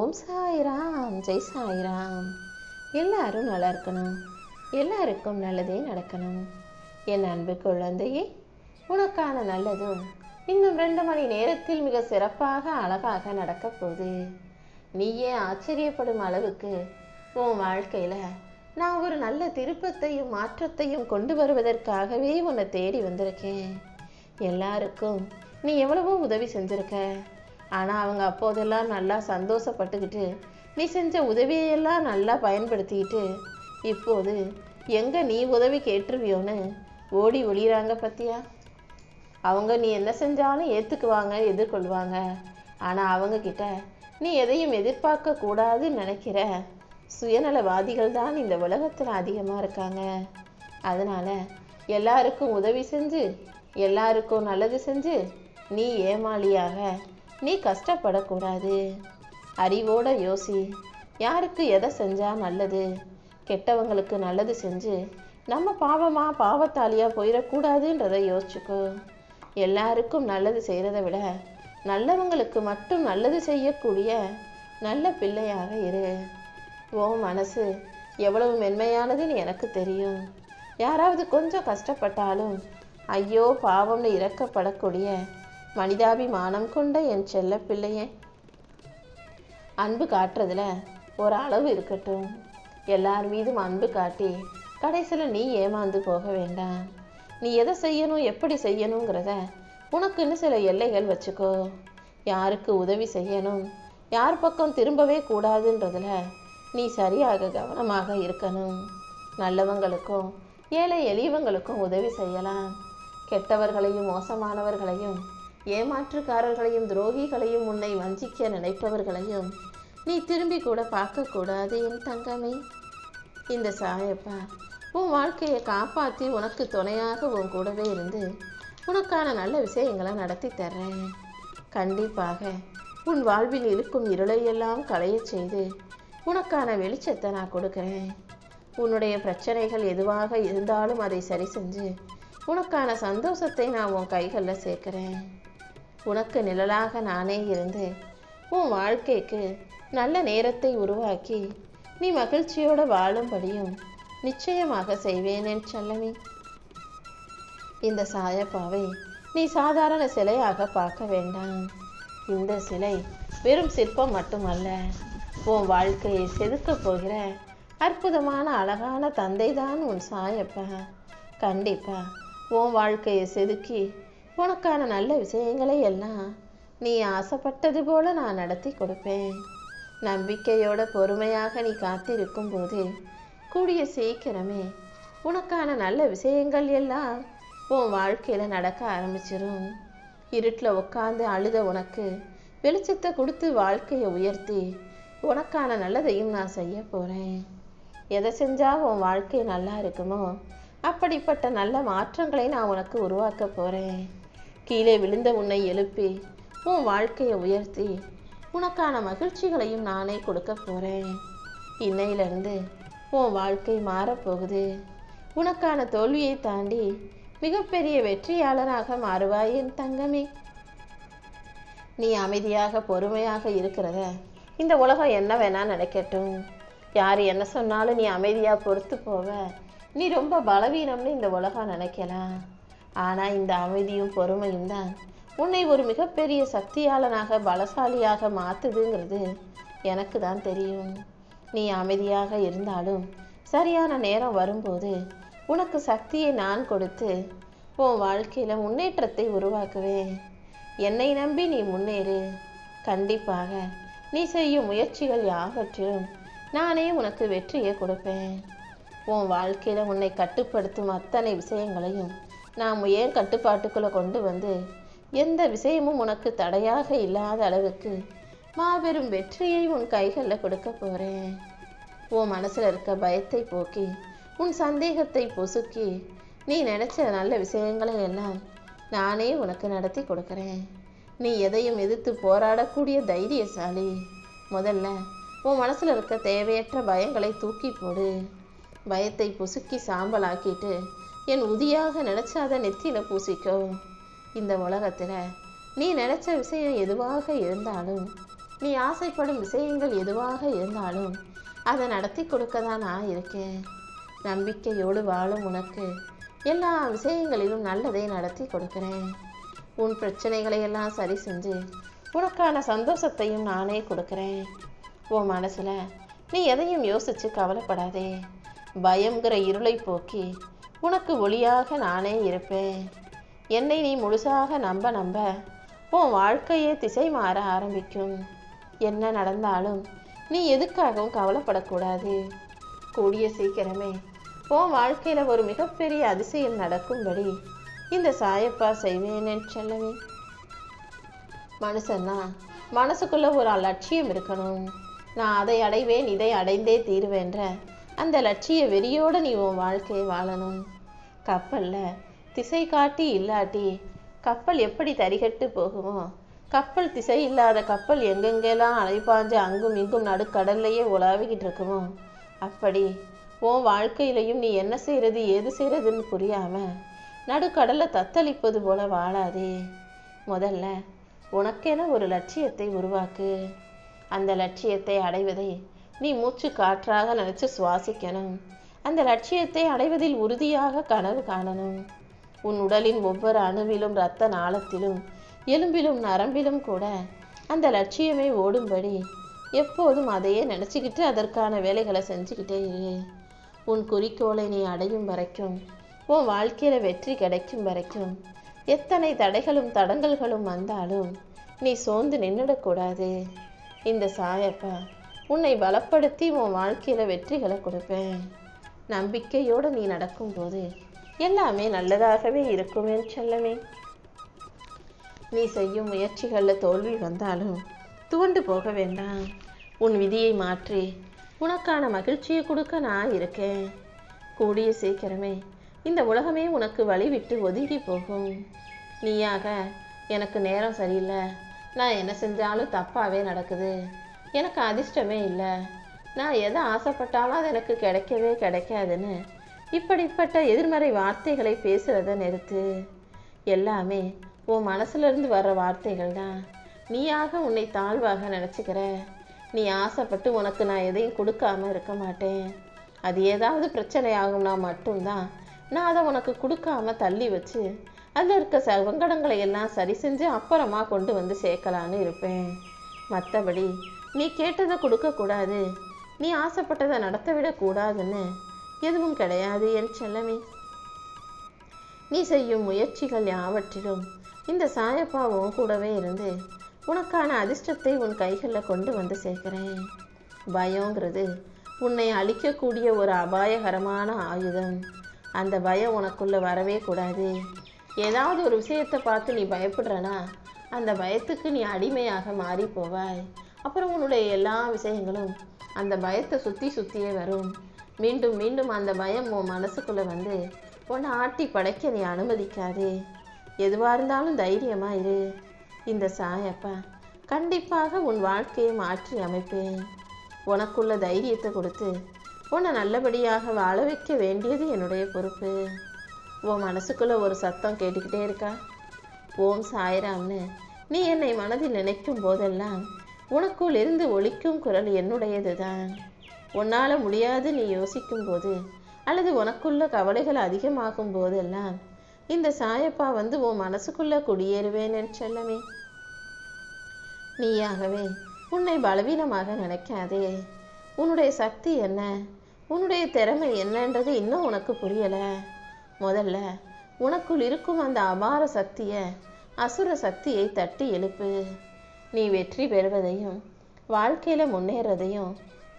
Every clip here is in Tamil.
ஓம் சாய்ராம், ஜெய் சாய்ராம். எல்லாரும் நல்லா இருக்கணும், எல்லாருக்கும் நல்லதே நடக்கணும். என் அன்பு குழந்தையே, உனக்கான நல்லதும் இன்னும் 2 மணி நேரத்தில் மிக சிறப்பாக அழகாக நடக்க போகுது. நீயே ஆச்சரியப்படும் அளவுக்கு உன் வாழ்க்கையில நான் ஒரு நல்ல திருப்பத்தையும் மாற்றத்தையும் கொண்டு வருவதற்காகவே உன்னை தேடி வந்திருக்கேன். எல்லாருக்கும் நீ எவ்வளவோ உதவி செஞ்சிருக்க. ஆனால் அவங்க அப்போதெல்லாம் நல்லா சந்தோஷப்பட்டுக்கிட்டு நீ செஞ்ச உதவியெல்லாம் நல்லா பயன்படுத்திக்கிட்டு இப்போது எங்கே நீ உதவி கேட்டுருவியோன்னு ஓடி ஒளிகிறாங்க பத்தியா. அவங்க நீ என்ன செஞ்சாலும் ஏற்றுக்குவாங்க, எதிர்கொள்வாங்க. ஆனால் அவங்கக்கிட்ட நீ எதையும் எதிர்பார்க்க கூடாதுன்னு நினைக்கிற சுயநலவாதிகள் தான் இந்த உலகத்தில் அதிகமாக இருக்காங்க. அதனால் எல்லாருக்கும் உதவி செஞ்சு எல்லாருக்கும் நல்லது செஞ்சு நீ ஏமாளியாக நீ கஷ்டப்படக்கூடாது. அறிவோட யோசி. யாருக்கு எதை செஞ்சால் நல்லது, கெட்டவங்களுக்கு நல்லது செஞ்சு நம்ம பாவத்தாலியாக போயிடக்கூடாதுன்றதை யோசிச்சுக்கோ. எல்லாருக்கும் நல்லது செய்கிறத விட நல்லவங்களுக்கு மட்டும் நல்லது செய்யக்கூடிய நல்ல பிள்ளையாக இரு. உன் மனசு எவ்வளவு மென்மையானதுன்னு எனக்கு தெரியும். யாராவது கொஞ்சம் கஷ்டப்பட்டாலும் ஐயோ பாவம்னு இறக்கப்படக்கூடிய மனிதாபிமானம் கொண்ட என் செல்ல பிள்ளையே, அன்பு காட்டுறதுல ஒரு அளவு இருக்கட்டும். எல்லார் மீதும் அன்பு காட்டி கடைசியில் நீ ஏமாந்து போக வேண்டாம். நீ எதை செய்யணும், எப்படி செய்யணுங்கிறத உனக்குன்னு சில எல்லைகள் வச்சுக்கோ. யாருக்கு உதவி செய்யணும், யார் பக்கம் திரும்பவே கூடாதுன்றதுல நீ சரியாக கவனமாக இருக்கணும். நல்லவங்களுக்கும் ஏழை எளியவங்களுக்கும் உதவி செய்யலாம். கெட்டவர்களையும் மோசமானவர்களையும் ஏமாற்றுக்காரர்களையும் துரோகிகளையும் உன்னை வஞ்சிக்க நினைப்பவர்களையும் நீ திரும்பி கூட பார்க்கக்கூடாது என் தங்கமே. இந்த சாயப்பா உன் வாழ்க்கையை காப்பாற்றி உனக்கு துணையாக உன் கூடவே இருந்து உனக்கான நல்ல விஷயங்களை நடத்தி தர்றேன். கண்டிப்பாக உன் வாழ்வில் இருக்கும் இருளையெல்லாம் களையச் செய்து உனக்கான வெளிச்சத்தை நான் கொடுக்குறேன். உன்னுடைய பிரச்சனைகள் எதுவாக இருந்தாலும் அதை சரி செஞ்சு உனக்கான சந்தோஷத்தை நான் உன் கைகளில் சேர்க்கிறேன். உனக்கு நிழலாக நானே இருந்து உன் வாழ்க்கைக்கு நல்ல நேரத்தை உருவாக்கி நீ மகிழ்ச்சியோடு வாழும்படியும் நிச்சயமாக செய்வேன் என் செல்லமே. இந்த சாயப்பாவை நீ சாதாரண சிலையாக பார்க்க வேண்டாம். இந்த சிலை வெறும் சிற்பம் மட்டுமல்ல, உன் வாழ்க்கையை செதுக்க போகிற அற்புதமான அழகான தந்தை தான் உன் சாயப்பா. கண்டிப்பா உன் வாழ்க்கையை செதுக்கி உனக்கான நல்ல விஷயங்களை எல்லாம் நீ ஆசைப்பட்டது போல நான் நடத்தி கொடுப்பேன். நம்பிக்கையோட பொறுமையாக நீ காத்திருக்கும் போது கூடிய சீக்கிரமே உனக்கான நல்ல விஷயங்கள் எல்லாம் உன் வாழ்க்கையில் நடக்க ஆரம்பிச்சிடும். இருட்டில் உட்காந்து அழுத உனக்கு வெளிச்சத்தை கொடுத்து வாழ்க்கையை உயர்த்தி உனக்கான நல்லதையும் நான் செய்ய போகிறேன். எதை செஞ்சால் உன் வாழ்க்கை நல்லா இருக்குமோ அப்படிப்பட்ட நல்ல மாற்றங்களை நான் உனக்கு உருவாக்க போகிறேன். கீழே விழுந்த உன்னை எழுப்பி உன் வாழ்க்கையை உயர்த்தி உனக்கான மகிழ்ச்சிகளையும் நானே கொடுக்க போகிறேன். இன்னையிலிருந்து உன் வாழ்க்கை மாறப்போகுது. உனக்கான தோல்வியை தாண்டி மிகப்பெரிய வெற்றியாளராக மாறுவாய் என் தங்கமே. நீ அமைதியாக பொறுமையாக இருக்கிறத இந்த உலகம் என்ன வேணா நினைக்கட்டும். யார் என்ன சொன்னாலும் நீ அமைதியாக பொறுத்து போவ. நீ ரொம்ப பலவீனம்னு இந்த உலகம் நினைக்கலாம். ஆனால் இந்த அமைதியும் பொறுமையும் தான் உன்னை ஒரு மிகப்பெரிய சக்தியாளனாக பலசாலியாக மாற்றுதுங்கிறது எனக்கு தான் தெரியும். நீ அமைதியாக இருந்தாலும் சரியான நேரம் வரும்போது உனக்கு சக்தியை நான் கொடுத்து உன் வாழ்க்கையில் முன்னேற்றத்தை உருவாக்குவேன். என்னை நம்பி நீ முன்னேறு. கண்டிப்பாக நீ செய்யும் முயற்சிகள் யாவற்றிலும் நானே உனக்கு வெற்றியை கொடுப்பேன். உன் வாழ்க்கையில் உன்னை கட்டுப்படுத்தும் அத்தனை விஷயங்களையும் நாம் ஏன் கட்டுப்பாட்டுக்குள்ளே கொண்டு வந்து எந்த விஷயமும் உனக்கு தடையாக இல்லாத அளவுக்கு மாபெரும் வெற்றியை உன் கைகளில் கொடுக்க போகிறேன். உன் மனசில் இருக்க பயத்தை போக்கி உன் சந்தேகத்தை பொசுக்கி நீ நினச்ச நல்ல விஷயங்களை எல்லாம் நானே உனக்கு நடத்தி கொடுக்குறேன். நீ எதையும் எதிர்த்து போராடக்கூடிய தைரியசாலி. முதல்ல உன் மனசில் இருக்க தேவையற்ற பயங்களை தூக்கி போடு. பயத்தை பொசுக்கி சாம்பலாக்கிட்டு என் உதியாக நினச்ச அதை நெத்தியில் பூசிக்கோ. இந்த உலகத்தில் நீ நினச்ச விஷயம் எதுவாக இருந்தாலும் நீ ஆசைப்படும் விஷயங்கள் எதுவாக இருந்தாலும் அதை நடத்தி கொடுக்க தான் நான் இருக்கேன். நம்பிக்கையோடு வாழும் உனக்கு எல்லா விஷயங்களிலும் நல்லதை நடத்தி கொடுக்கிறேன். உன் பிரச்சனைகளை எல்லாம் சரி செஞ்சு உனக்கான சந்தோஷத்தையும் நானே கொடுக்கிறேன். உன் மனசுல நீ எதையும் யோசிச்சு கவலைப்படாதே. பயம்ங்கிற இருளை போக்கி உனக்கு ஒளியாக நானே இருப்பேன். என்னை நீ முழுசாக நம்ப உன் வாழ்க்கையே திசை மாற ஆரம்பிக்கும். என்ன நடந்தாலும் நீ எதுக்காகவும் கவலைப்படக்கூடாது. கூடிய சீக்கிரமே உன் வாழ்க்கையில ஒரு மிகப்பெரிய அதிசயம் நடக்கும்படி இந்த சாயப்பா செய்வேன் என் செல்லமே. மனுஷன்னா மனசுக்குள்ள ஒரு லட்சியம் இருக்கணும். நான் அதை அடைவேன், இதை அடைந்தே தீருவேன்ற அந்த லட்சிய வெறியோட நீ உன் வாழ்க்கையை வாழணும். கப்பல்ல திசை காட்டி இல்லாட்டி கப்பல் எப்படி தரிகட்டு போகுமோ, கப்பல் திசை இல்லாத கப்பல் எங்கெங்கெல்லாம் அலைப்பாஞ்சு அங்கும் இங்கும் நடுக்கடல்லையே உலாவிக்கிட்டு இருக்குமோ, அப்படி உன் வாழ்க்கையிலையும் நீ என்ன செய்யறது ஏது செய்யறதுன்னு புரியாம நடுக்கடலை தத்தளிப்பது போல வாழாதே. முதல்ல உனக்கென ஒரு லட்சியத்தை உருவாக்கு. அந்த லட்சியத்தை அடைவதை நீ மூச்சு காற்றாக நினைச்சு சுவாசிக்கணும். அந்த லட்சியத்தை அடைவதில் உறுதியாக கனவு காணணும். உன் உடலின் ஒவ்வொரு அணுவிலும் இரத்த நாளத்திலும் எலும்பிலும் நரம்பிலும் கூட அந்த லட்சியமே ஓடும்படி எப்போதும் அதையே நினச்சிக்கிட்டு அதற்கான வேலைகளை செஞ்சுக்கிட்டே இரு. உன் குறிக்கோளை நீ அடையும் வரைக்கும், உன் வாழ்க்கையில் வெற்றி கிடைக்கும் வரைக்கும் எத்தனை தடைகளும் தடங்கல்களும் வந்தாலும் நீ சோர்ந்து நின்றுடக்கூடாது. இந்த சாயப்பா உன்னை பலப்படுத்தி உன் வாழ்க்கையில் வெற்றிகளை கொடுப்பேன். நம்பிக்கையோடு நீ நடக்கும்போது எல்லாமே நல்லதாகவே இருக்கும் என் செல்லமே. நீ செய்யும் முயற்சிகளில் தோல்வி வந்தாலும் துவண்டு போக வேண்டாம். உன் விதியை மாற்றி உனக்கான மகிழ்ச்சியை கொடுக்க நான் இருக்கேன். கூடிய சீக்கிரமே இந்த உலகமே உனக்கு வழிவிட்டு ஒதுங்கி போகும். நீயாக எனக்கு நேரம் சரியில்லை, நான் என்ன செஞ்சாலும் தப்பாகவே நடக்குது, எனக்கு அதிர்ஷ்டமே இல்லை, நான் எதை ஆசைப்பட்டாலும் அது எனக்கு கிடைக்கவே கிடைக்காதுன்னு இப்படிப்பட்ட எதிர்மறை வார்த்தைகளை பேசுகிறத நிறுத்து. எல்லாமே உன் மனசுலேருந்து வர்ற வார்த்தைகள் தான். நீயாக உன்னை தாழ்வாக நினச்சிக்கிற. நீ ஆசைப்பட்டு உனக்கு நான் எதையும் கொடுக்காம இருக்க மாட்டேன். அது ஏதாவது பிரச்சனை ஆகும்னா மட்டும்தான் நான் அதை உனக்கு கொடுக்காம தள்ளி வச்சு அதில் இருக்க சங்கடங்களை எல்லாம் சரி செஞ்சு அப்புறமா கொண்டு வந்து சேர்க்கலான்னு இருப்பேன். மற்றபடி நீ கேட்டதை கொடுக்கக்கூடாது, நீ ஆசைப்பட்டதை நடத்த விடக்கூடாதுன்னு எதுவும் கிடையாது என் செல்லமே. நீ செய்யும் முயற்சிகள் யாவற்றிலும் இந்த சாயப்பா உன் கூடவே இருந்து உனக்கான அதிர்ஷ்டத்தை உன் கைகளில் கொண்டு வந்து சேர்க்கிறேன். பயங்கிறது உன்னை அழிக்கக்கூடிய ஒரு அபாயகரமான ஆயுதம். அந்த பயம் உனக்குள்ள வரவே கூடாது. ஏதாவது ஒரு விஷயத்தை பார்த்து நீ பயப்படுறனா அந்த பயத்துக்கு நீ அடிமையாக மாறி போவாய். அப்புறம் உன்னுடைய எல்லா விஷயங்களும் அந்த பயத்தை சுற்றியே வரும். மீண்டும் மீண்டும் அந்த பயம் உன் மனசுக்குள்ளே வந்து உன்னை ஆட்டி படைக்க நீ அனுமதிக்காதே. எதுவாக இருந்தாலும் தைரியமாக இரு. இந்த சாயப்பா கண்டிப்பாக உன் வாழ்க்கையை மாற்றி அமைப்பேன். உனக்குள்ள தைரியத்தை கொடுத்து உன்னை நல்லபடியாக வாழ வைக்க வேண்டியது என்னுடைய பொறுப்பு. உன் மனசுக்குள்ளே ஒரு சத்தம் கேட்டுக்கிட்டே இருக்கா? ஓம் சாய்ராம்னு நீ என்னை மனதில் நினைக்கும் போதெல்லாம் உனக்குள் இருந்து ஒலிக்கும் குரல் என்னுடையது தான். உன்னால் முடியாது நீ யோசிக்கும் போது அல்லது உனக்குள்ள கவலைகள் அதிகமாகும் போதெல்லாம் இந்த சாயப்பா வந்து உன் மனசுக்குள்ள குடியேறுவேன் என் செல்லமே. நீயாகவே உன்னை பலவீனமாக நினைக்காதே. உன்னுடைய சக்தி என்ன, உன்னுடைய திறமை என்னன்றது இன்னும் உனக்கு புரியலை. முதல்ல உனக்குள் இருக்கும் அந்த அபார சக்தியை, அசுர சக்தியை தட்டி எழுப்பு. நீ வெற்றி பெறுவதையும் வாழ்க்கையில் முன்னேறதையும்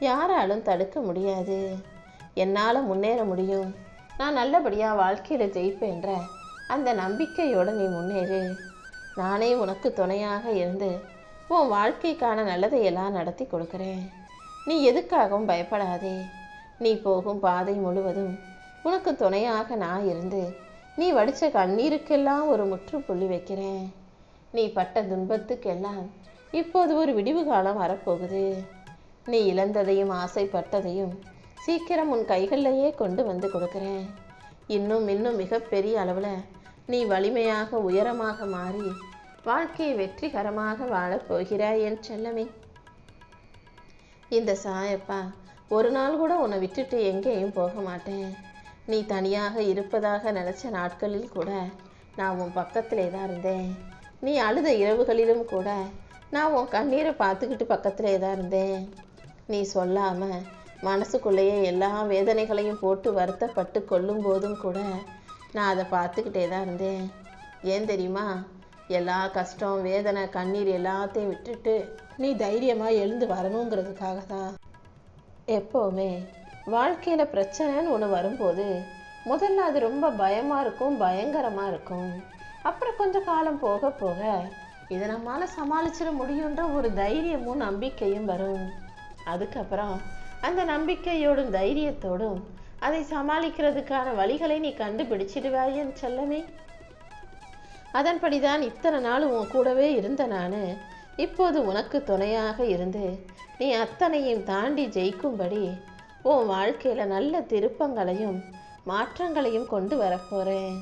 யாராலும் தடுக்க முடியாது. என்னால் முன்னேற முடியும், நான் நல்லபடியாக வாழ்க்கையில் ஜெயிப்பேன்ற அந்த நம்பிக்கையோடு நீ முன்னேறு. நானே உனக்கு துணையாக இருந்து உன் வாழ்க்கைக்கான நல்லதையெல்லாம் நடத்தி கொடுக்குறேன். நீ எதுக்காகவும் பயப்படாதே. நீ போகும் பாதை முழுவதும் உனக்கு துணையாக நான் இருந்து நீ வடித்த கண்ணீருக்கெல்லாம் ஒரு முற்றுப்புள்ளி வைக்கிறேன். நீ பட்ட துன்பத்துக்கெல்லாம் இப்போது ஒரு விடிவு காலம் வரப்போகுது. நீ இழந்ததையும் ஆசைப்பட்டதையும் சீக்கிரம் உன் கைகளிலேயே கொண்டு வந்து கொடுக்குறேன். இன்னும் மிகப்பெரிய அளவில் நீ வலிமையாக உயரமாக மாறி வாழ்க்கையை வெற்றிகரமாக வாழப் போகிறாய் என் செல்லமே. இந்த சாயப்பா ஒரு நாள் கூட உன்னை விட்டுட்டு எங்கேயும் போக மாட்டேன். நீ தனியாக இருப்பதாக நினச்ச நாட்களில் கூட நான் உன் பக்கத்திலே தான் இருந்தேன். நீ அழுத இரவுகளிலும் கூட நான் உன் கண்ணீரை பார்த்துக்கிட்டு பக்கத்திலே தான் இருந்தேன். நீ சொல்லாமல் மனசுக்குள்ளேயே எல்லா வேதனைகளையும் போட்டு வருத்தப்பட்டு கொள்ளும் போதும் கூட நான் அதை பார்த்துக்கிட்டே தான் இருந்தேன். ஏன் தெரியுமா? எல்லா கஷ்டம் வேதனை கண்ணீர் எல்லாத்தையும் விட்டுட்டு நீ தைரியமாக எழுந்து வரணுங்கிறதுக்காக தான். எப்போவுமே வாழ்க்கையில் பிரச்சனைன்னு ஒன்று வரும்போது முதல்ல அது ரொம்ப பயமாக இருக்கும், பயங்கரமாக இருக்கும். அப்புறம் கொஞ்சம் காலம் போக போக இதை நம்மளால் சமாளிச்சிட முடியுன்ற ஒரு தைரியமும் நம்பிக்கையும் வரும். அதுக்கப்புறம் அந்த நம்பிக்கையோடும் தைரியத்தோடும் அதை சமாளிக்கிறதுக்கான வழிகளை நீ கண்டுபிடிச்சிடுவாயேன்னு செல்லமே. அதன்படிதான் இத்தனை நாள் உன் கூடவே இருந்த நான் இப்போது உனக்கு துணையாக இருந்து நீ அத்தனையும் தாண்டி ஜெயிக்கும்படி உன் வாழ்க்கையில் நல்ல திருப்பங்களையும் மாற்றங்களையும் கொண்டு வரப்போகிறேன்.